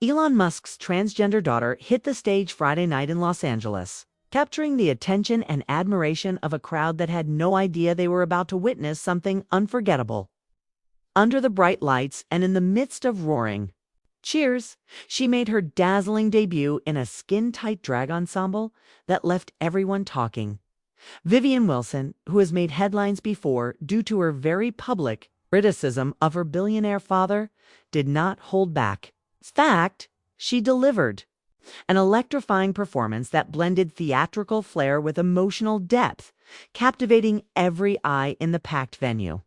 Elon Musk's transgender daughter hit the stage Friday night in Los Angeles, capturing the attention and admiration of a crowd that had no idea they were about to witness something unforgettable. Under the bright lights and in the midst of roaring cheers, she made her dazzling debut in a skin-tight drag ensemble that left everyone talking. Vivian Wilson, who has made headlines before due to her very public criticism of her billionaire father, did not hold back. In fact, she delivered an electrifying performance that blended theatrical flair with emotional depth, captivating every eye in the packed venue.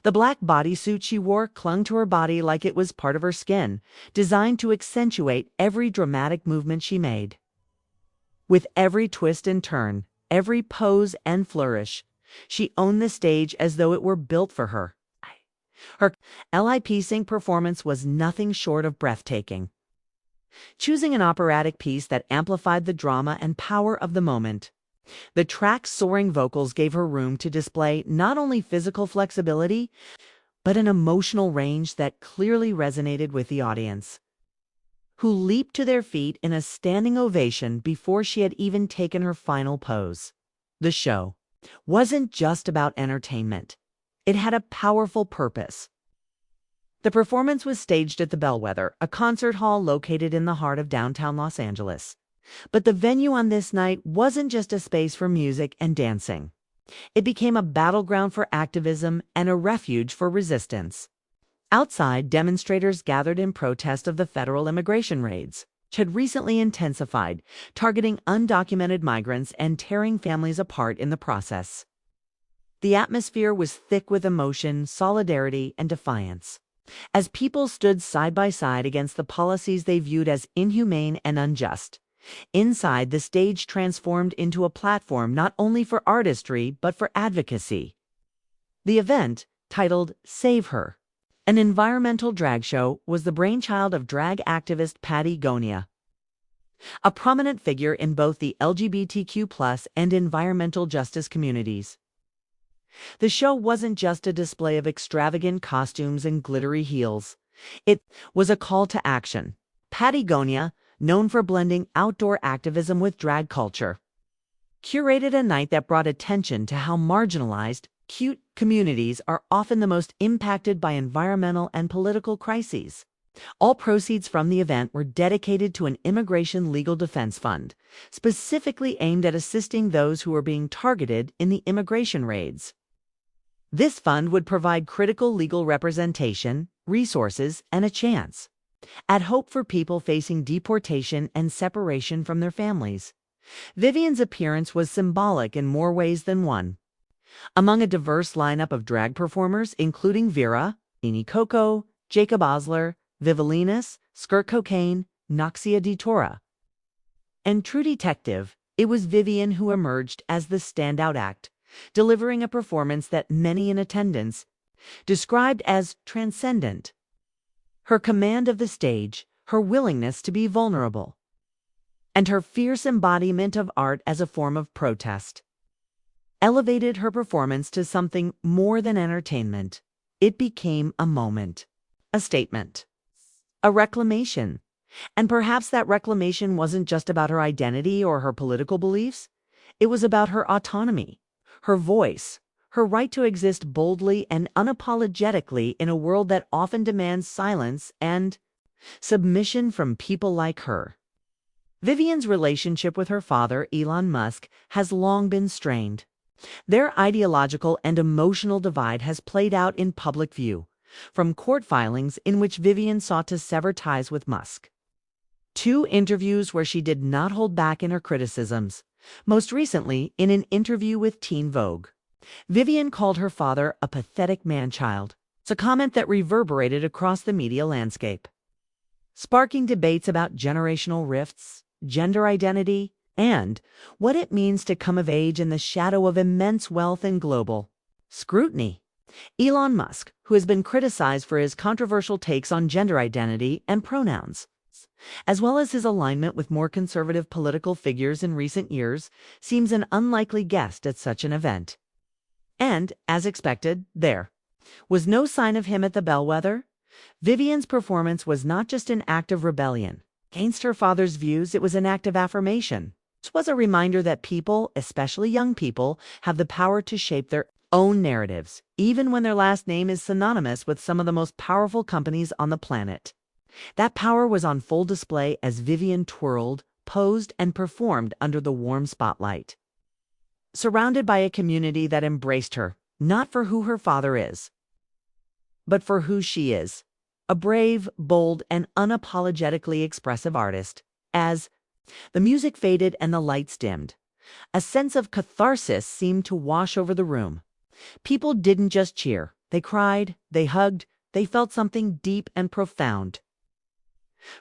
The black bodysuit she wore clung to her body like it was part of her skin, designed to accentuate every dramatic movement she made. With every twist and turn, every pose and flourish, she owned the stage as though it were built for her. Her lip-sync performance was nothing short of breathtaking, choosing an operatic piece that amplified the drama and power of the moment. The track's soaring vocals gave her room to display not only physical flexibility, but an emotional range that clearly resonated with the audience, who leaped to their feet in a standing ovation before she had even taken her final pose. The show wasn't just about entertainment. It had a powerful purpose. The performance was staged at the Bellwether, a concert hall located in the heart of downtown Los Angeles. But the venue on this night wasn't just a space for music and dancing. It became a battleground for activism and a refuge for resistance. Outside, demonstrators gathered in protest of the federal immigration raids, which had recently intensified, targeting undocumented migrants and tearing families apart in the process. The atmosphere was thick with emotion, solidarity, and defiance, as people stood side by side against the policies they viewed as inhumane and unjust. Inside, the stage transformed into a platform not only for artistry but for advocacy. The event, titled Save Her, an environmental drag show, was the brainchild of drag activist Patty Gonia, a prominent figure in both the LGBTQ+ and environmental justice communities. The show wasn't just a display of extravagant costumes and glittery heels. It was a call to action. Patty Gonia, known for blending outdoor activism with drag culture, curated a night that brought attention to how marginalized, cute communities are often the most impacted by environmental and political crises. All proceeds from the event were dedicated to an immigration legal defense fund, specifically aimed at assisting those who were being targeted in the immigration raids. This fund would provide critical legal representation, resources, and a chance at hope for people facing deportation and separation from their families. Vivian's appearance was symbolic in more ways than one. Among a diverse lineup of drag performers, including Vera, Nini Coco, Jacob Osler, Vivalinus, Skirt Cocaine, Noxia DeTora, and True Detective, it was Vivian who emerged as the standout act, delivering a performance that many in attendance described as transcendent. Her command of the stage, her willingness to be vulnerable, and her fierce embodiment of art as a form of protest elevated her performance to something more than entertainment. It became a moment, a statement, a reclamation. And perhaps that reclamation wasn't just about her identity or her political beliefs. It was about her autonomy, her voice, her right to exist boldly and unapologetically in a world that often demands silence and submission from people like her. Vivian's relationship with her father, Elon Musk, has long been strained. Their ideological and emotional divide has played out in public view, from court filings in which Vivian sought to sever ties with Musk, to interviews where she did not hold back in her criticisms. Most recently, in an interview with Teen Vogue, Vivian called her father a pathetic man-child. It's a comment that reverberated across the media landscape, sparking debates about generational rifts, gender identity, and what it means to come of age in the shadow of immense wealth and global scrutiny. Elon Musk, who has been criticized for his controversial takes on gender identity and pronouns, as well as his alignment with more conservative political figures in recent years, seems an unlikely guest at such an event. And, as expected, there was no sign of him at the Bellwether. Vivian's performance was not just an act of rebellion. Against her father's views, it was an act of affirmation. It was a reminder that people, especially young people, have the power to shape their own narratives, even when their last name is synonymous with some of the most powerful companies on the planet. That power was on full display as Vivian twirled, posed, and performed under the warm spotlight. Surrounded by a community that embraced her, not for who her father is, but for who she is, a brave, bold, and unapologetically expressive artist. As the music faded and the lights dimmed, a sense of catharsis seemed to wash over the room. People didn't just cheer. They cried, they hugged, they felt something deep and profound.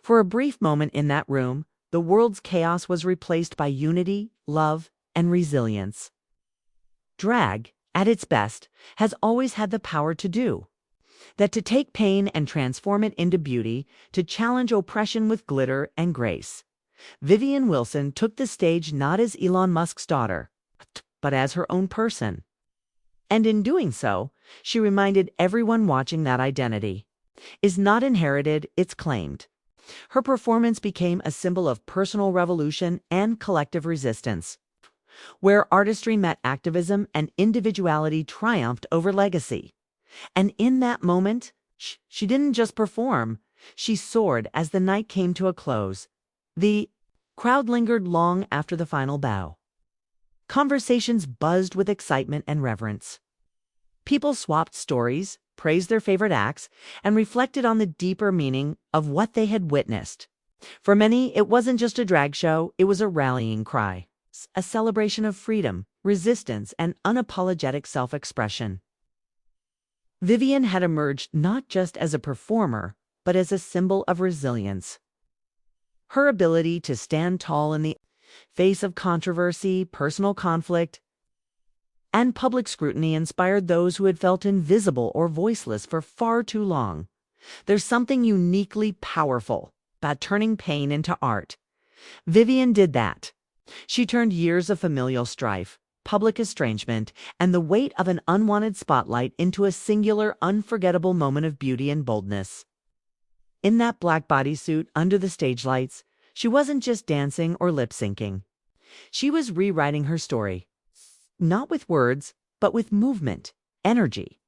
For a brief moment in that room, the world's chaos was replaced by unity, love, and resilience. Drag, at its best, has always had the power to do that, to take pain and transform it into beauty, to challenge oppression with glitter and grace. Vivian Wilson took the stage not as Elon Musk's daughter, but as her own person. And in doing so, she reminded everyone watching that identity is not inherited, it's claimed. Her performance became a symbol of personal revolution and collective resistance, where artistry met activism and individuality triumphed over legacy. And in that moment, she didn't just perform, she soared as the night came to a close. The crowd lingered long after the final bow. Conversations buzzed with excitement and reverence. People swapped stories, praised their favorite acts, and reflected on the deeper meaning of what they had witnessed. For many, it wasn't just a drag show, it was a rallying cry, a celebration of freedom, resistance, and unapologetic self-expression. Vivian had emerged not just as a performer, but as a symbol of resilience. Her ability to stand tall in the face of controversy, personal conflict, and public scrutiny inspired those who had felt invisible or voiceless for far too long. There's something uniquely powerful about turning pain into art. Vivian did that. She turned years of familial strife, public estrangement, and the weight of an unwanted spotlight into a singular, unforgettable moment of beauty and boldness. In that black bodysuit under the stage lights, she wasn't just dancing or lip-syncing. She was rewriting her story, not with words, but with movement, energy,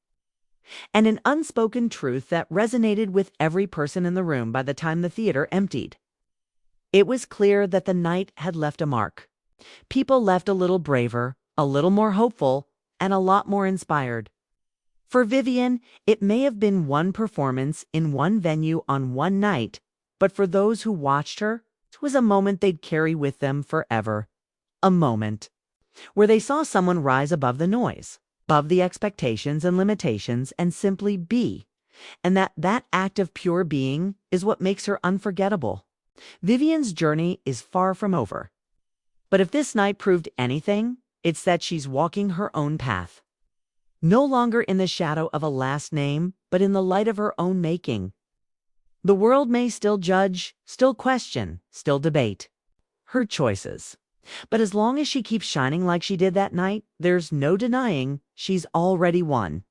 and an unspoken truth that resonated with every person in the room by the time the theater emptied. It was clear that the night had left a mark. People left a little braver, a little more hopeful, and a lot more inspired. For Vivian, it may have been one performance in one venue on one night, but for those who watched her, it was a moment they'd carry with them forever. A moment where they saw someone rise above the noise, above the expectations and limitations, and simply be. And that act of pure being is what makes her unforgettable. Vivian's journey is far from over. But if this night proved anything, it's that she's walking her own path. No longer in the shadow of a last name, but in the light of her own making. The world may still judge, still question, still debate her choices. But as long as she keeps shining like she did that night, there's no denying she's already won.